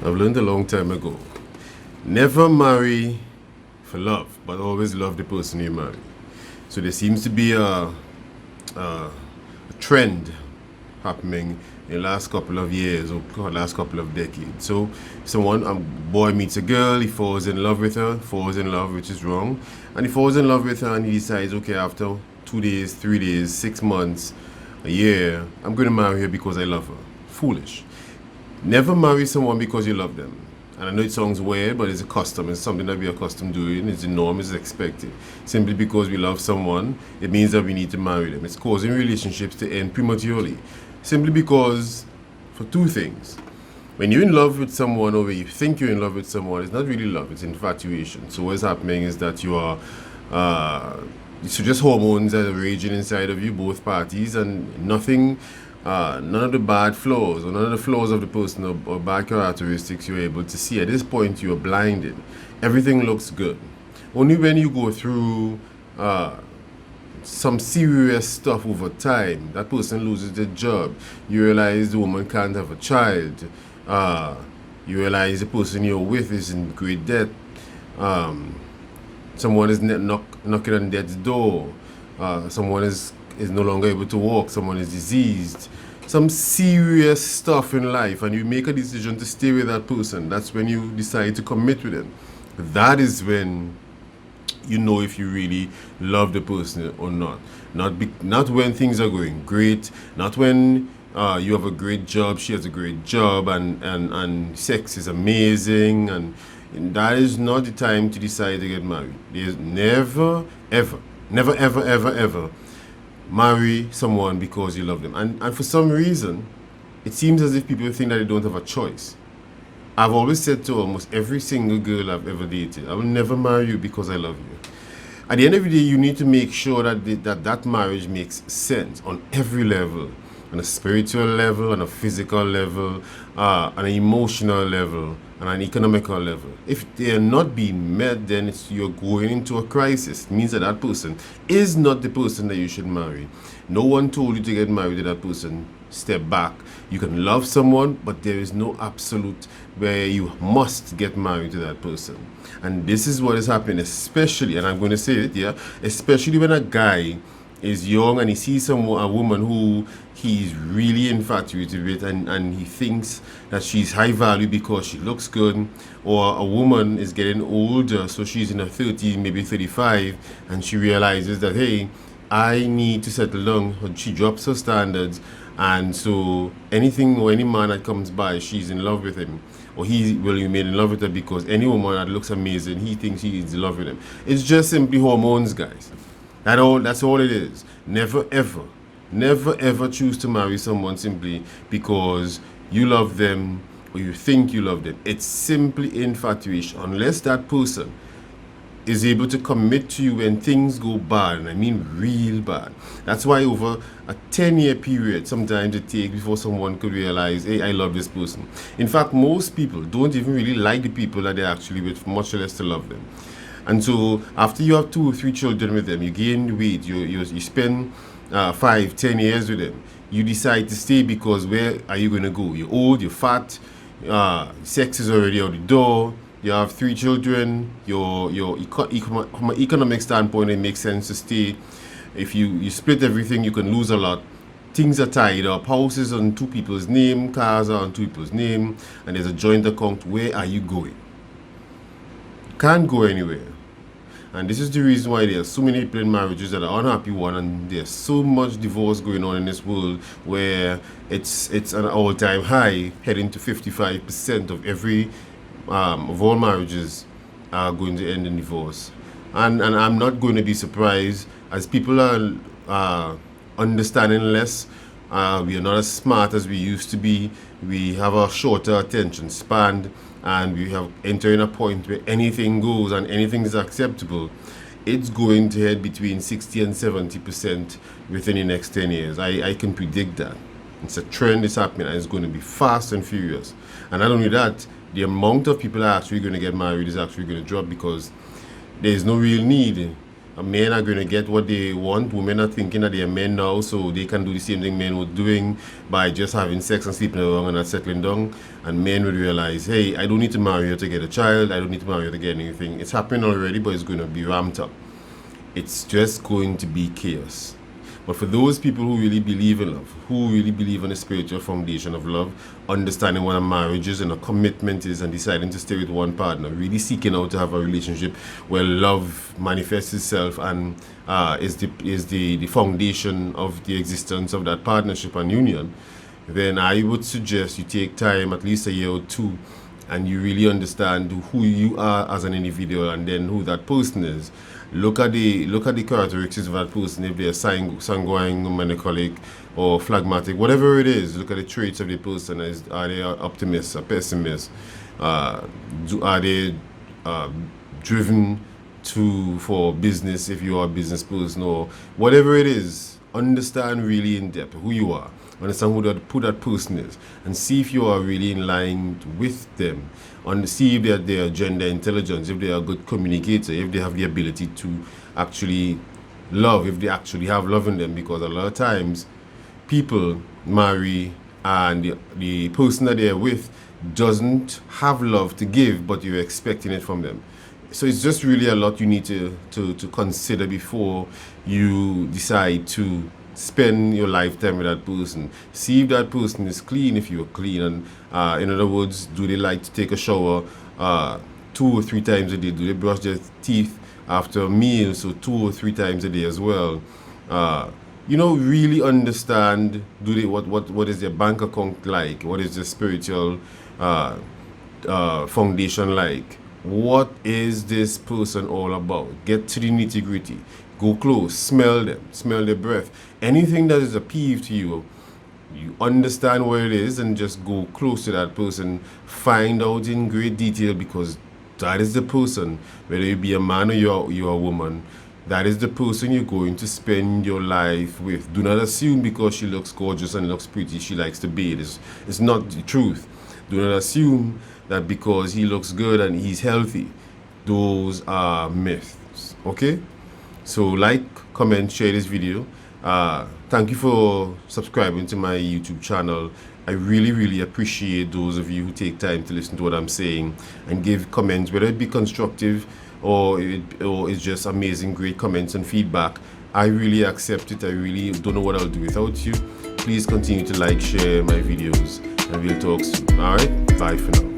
I've learned a long time ago. Never marry for love, but always love the person you marry. So there seems to be a trend happening in the last couple of years or last couple of decades. So a boy meets a girl, he falls in love with her, falls in love, which is wrong, and he falls in love with her and he decides, okay, after 2 days, 3 days, 6 months, a year, I'm going to marry her because I love her. Foolish. Never marry someone because you love them. And I know it sounds weird, but it's a custom. It's something that we're accustomed doing. It's the norm. It's expected. Simply because we love someone, it means that we need to marry them. It's causing relationships to end prematurely. Simply because, for two things. When you're in love with someone or when you think you're in love with someone, it's not really love. It's infatuation. So what's happening is that you are... it's just hormones that are raging inside of you, both parties, and none of the bad flaws or none of the flaws of the person or bad characteristics you're able to see. At this point, you're blinded. Everything looks good. Only when you go through some serious stuff over time, that person loses their job, you realize the woman can't have a child, you realize the person you're with is in great debt, someone is knocking on death's door, someone is no longer able to walk, someone is diseased, some serious stuff in life, and you make a decision to stay with that person. That's when you decide to commit with them. That is when you know if you really love the person or not. Not when things are going great, not when you have a great job, she has a great job, and sex is amazing, and that is not the time to decide to get married. There's never, ever marry someone because you love them. And for some reason, it seems as if people think that they don't have a choice. I've always said to almost every single girl I've ever dated, I will never marry you because I love you. At the end of the day, you need to make sure that marriage makes sense on every level. On a spiritual level, on a physical level, on an emotional level, on an economical level. If they are not being met, then you're going into a crisis. It means that person is not the person that you should marry. No one told you to get married to that person. Step back. You can love someone, but there is no absolute where you must get married to that person. And this is what is happening, especially, and I'm going to say it, especially when a guy is young and he sees a woman who he's really infatuated with, and he thinks that she's high value because she looks good, or a woman is getting older, so she's in her 30s, maybe 35, and she realizes that, hey, I need to settle down. She drops her standards, and so anything or any man that comes by, she's in love with him, or he will remain in love with her because any woman that looks amazing, he thinks he is in love with him. It's just simply hormones, guys. That's all it is. Never ever choose to marry someone simply because you love them or you think you love them. It's simply infatuation. Unless that person is able to commit to you when things go bad, and I mean real bad. That's why over a 10-year period, sometimes it takes before someone could realize, hey, I love this person. In fact, most people don't even really like the people that they're actually with, much less to love them. And so after you have 2 or 3 children with them, you gain weight, you spend 5-10 years with them, you decide to stay because where are you going to go? You're old, you're fat, sex is already out the door, you have 3 children, from an economic standpoint, it makes sense to stay. If you split everything, you can lose a lot. Things are tied up, houses on 2 people's name, cars are on 2 people's name, and there's a joint account. Where are you going? Can't go anywhere. And this is the reason why there are so many people in marriages that are unhappy and there's so much divorce going on in this world, where it's an all-time high, heading to 55% of all marriages are going to end in divorce. And I'm not going to be surprised as people are understanding less. We are not as smart as we used to be. We have a shorter attention span, and we have entering a point where anything goes and anything is acceptable. It's going to head between 60 and 70% within the next 10 years. I can predict that. It's a trend, it's happening, and it's going to be fast and furious. And not only that, the amount of people that are actually going to get married is actually going to drop because there is no real need. Men are going to get what they want. Women are thinking that they are men now, so they can do the same thing men were doing by just having sex and sleeping around and not settling down. And men would realize, hey, I don't need to marry her to get a child. I don't need to marry her to get anything. It's happening already, but it's going to be ramped up. It's just going to be chaos. But for those people who really believe in love, who really believe in the spiritual foundation of love, understanding what a marriage is and a commitment is, and deciding to stay with one partner, really seeking out to have a relationship where love manifests itself and is the foundation of the existence of that partnership and union, then I would suggest you take time, at least a year or two, and you really understand who you are as an individual and then who that person is. Look at the characteristics of that person. If they're sanguine, melancholic, or phlegmatic, whatever it is, look at the traits of the person. Are they optimists or pessimists? Are they driven for business if you are a business person, or whatever it is? Understand really in depth who you are. Understand who that person is, and see if you are really in line with them. See if they are gender intelligent, if they are a good communicator, if they have the ability to actually love, if they actually have love in them. Because a lot of times people marry and the person that they're with doesn't have love to give, but you're expecting it from them. So it's just really a lot you need to consider before you decide to spend your lifetime with that person. See if that person is clean, if you're clean, and in other words, do they like to take a shower 2 or 3 times a day? Do they brush their teeth after meals, so 2 or 3 times a day as well? Really understand, what is their bank account like? What is their spiritual foundation like? What is this person all about? Get to the nitty gritty. Go close, smell them, smell their breath. Anything that is a peeve to you, you understand what it is, and just go close to that person. Find out in great detail, because that is the person, whether you be a man or you're a woman, that is the person you're going to spend your life with. Do not assume because she looks gorgeous and looks pretty, she likes to bathe. It's not the truth. Do not assume that because he looks good and he's healthy. Those are myths, okay? So like, comment, share this video. Thank you for subscribing to my YouTube channel. I really, really appreciate those of you who take time to listen to what I'm saying and give comments, whether it be constructive or it's just amazing, great comments and feedback. I really accept it. I really don't know what I'll do without you. Please continue to like, share my videos, and we'll talk soon. All right, bye for now.